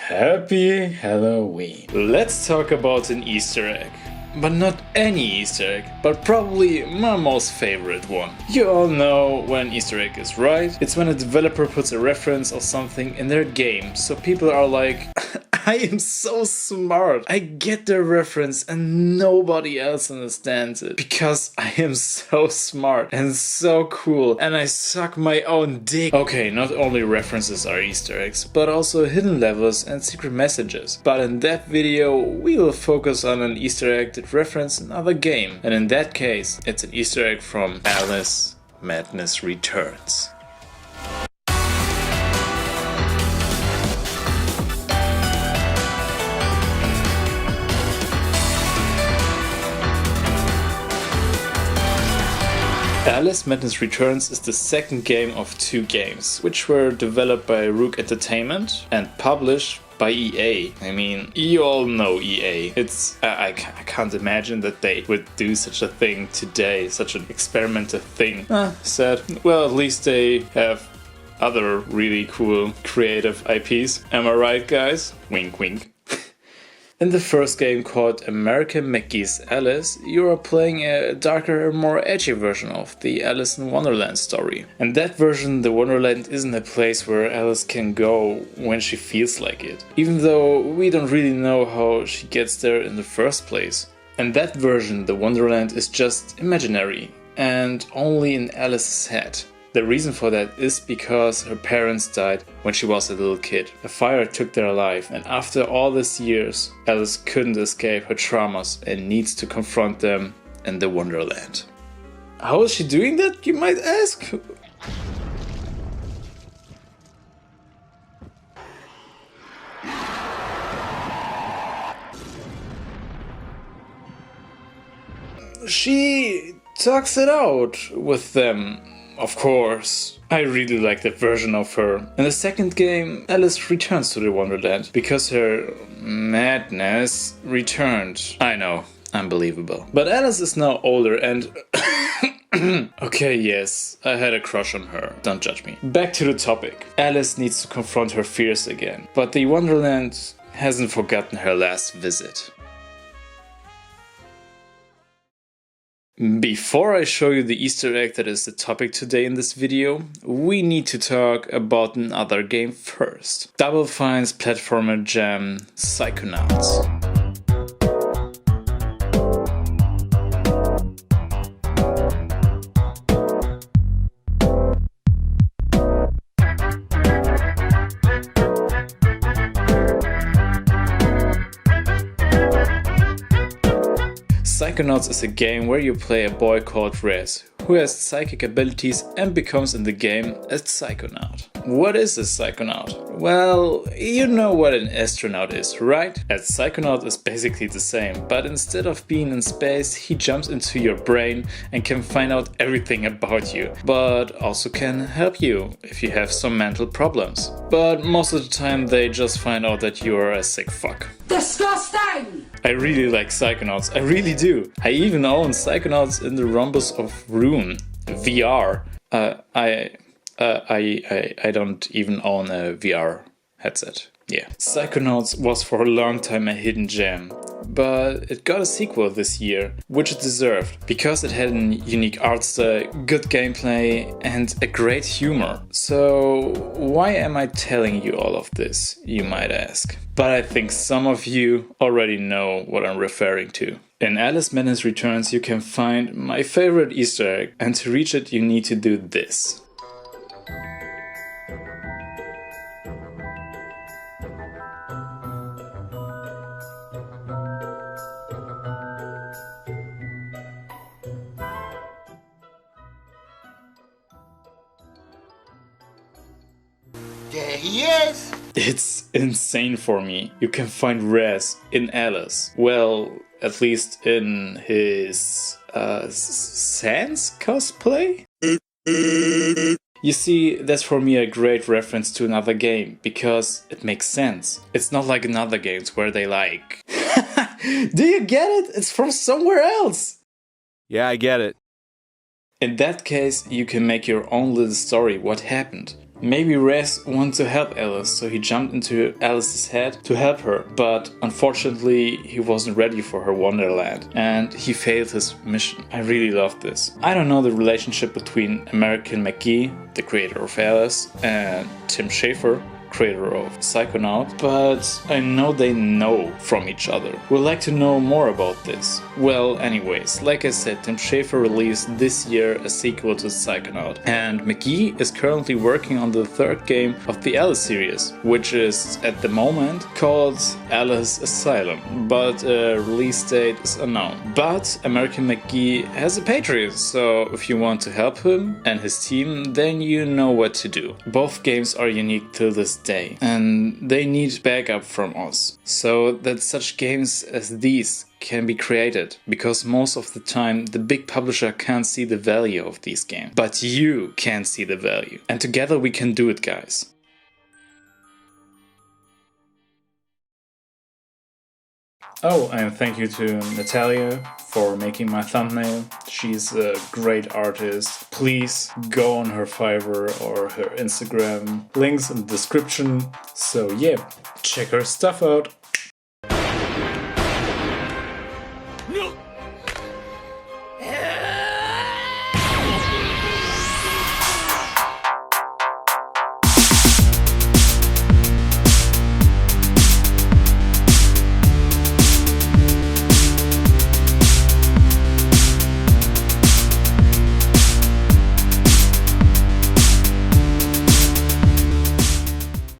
Happy Halloween. Let's talk about an Easter egg. But not any Easter egg, but probably my most favorite one. You all know when Easter egg is right. It's when a developer puts a reference or something in their game, so people are like, I am so smart. I get the reference and nobody else understands it. Because I am so smart and so cool and I suck my own dick. Okay, not only references are Easter eggs, but also hidden levels and secret messages. But in that video, we will focus on an Easter egg that reference another game. And in that case, it's an Easter egg from Alice Madness Returns. Alice Madness Returns is the second game of two games, which were developed by Rook Entertainment and published by EA. I mean, you all know EA. I can't imagine that they would do such a thing today, such an experimental thing. Sad. Well, at least they have other really cool creative IPs. Am I right, guys? Wink wink. In the first game called American McGee's Alice, you are playing a darker, more edgy version of the Alice in Wonderland story. And that version, the Wonderland isn't a place where Alice can go when she feels like it, even though we don't really know how she gets there in the first place. And that version, the Wonderland, is just imaginary and only in Alice's head. The reason for that is because her parents died when she was a little kid. A fire took their life, and after all these years, Alice couldn't escape her traumas and needs to confront them in the Wonderland. How is she doing that, you might ask? She talks it out with them. Of course. I really like that version of her. In the second game, Alice returns to the Wonderland because her madness returned. I know, unbelievable. But Alice is now older and... Okay, yes, I had a crush on her. Don't judge me. Back to the topic. Alice needs to confront her fears again. But the Wonderland hasn't forgotten her last visit. Before I show you the Easter egg that is the topic today in this video, we need to talk about another game first. Double Fine's platformer jam, Psychonauts. Psychonauts is a game where you play a boy called 𝕤𝕤, who has psychic abilities and becomes in the game a psychonaut. What is a psychonaut? Well, you know what an astronaut is, right? A psychonaut is basically the same, but instead of being in space, he jumps into your brain and can find out everything about you, but also can help you if you have some mental problems. But most of the time they just find out that you are a sick fuck. Disgusting! I really like Psychonauts, I really do. I even own Psychonauts in the Rhombus of Ruin VR. I don't even own a VR headset. Yeah. Psychonauts was for a long time a hidden gem, but it got a sequel this year, which it deserved, because it had a unique art style, good gameplay and a great humor. So why am I telling you all of this, you might ask? But I think some of you already know what I'm referring to. In Alice Madness Returns you can find my favorite Easter egg, and to reach it you need to do this. There he is! It's insane for me. You can find 𝕤𝕤 in Alice. Well, at least in his Sans cosplay? You see, that's for me a great reference to another game, because it makes sense. It's not like in other games where they like... Do you get it? It's from somewhere else! Yeah, I get it. In that case, you can make your own little story what happened. Maybe Res wanted to help Alice, so he jumped into Alice's head to help her, but unfortunately he wasn't ready for her wonderland and he failed his mission. I really love this. I don't know the relationship between American McGee, the creator of Alice, and Tim Schafer, creator of Psychonauts, but I know they know from each other. Would like to know more about this. Well, anyways, like I said, Tim Schafer released this year a sequel to Psychonauts, and McGee is currently working on the third game of the Alice series, which is at the moment called Alice Asylum, but release date is unknown. But American McGee has a Patreon, so if you want to help him and his team, then you know what to do. Both games are unique to this day, and they need backup from us, so that such games as these can be created, because most of the time the big publisher can't see the value of these games, but you can see the value, and together we can do it, guys. Oh, and thank you to Natalia for making my thumbnail. She's a great artist. Please go on her Fiverr or her Instagram. Links in the description. So yeah, check her stuff out.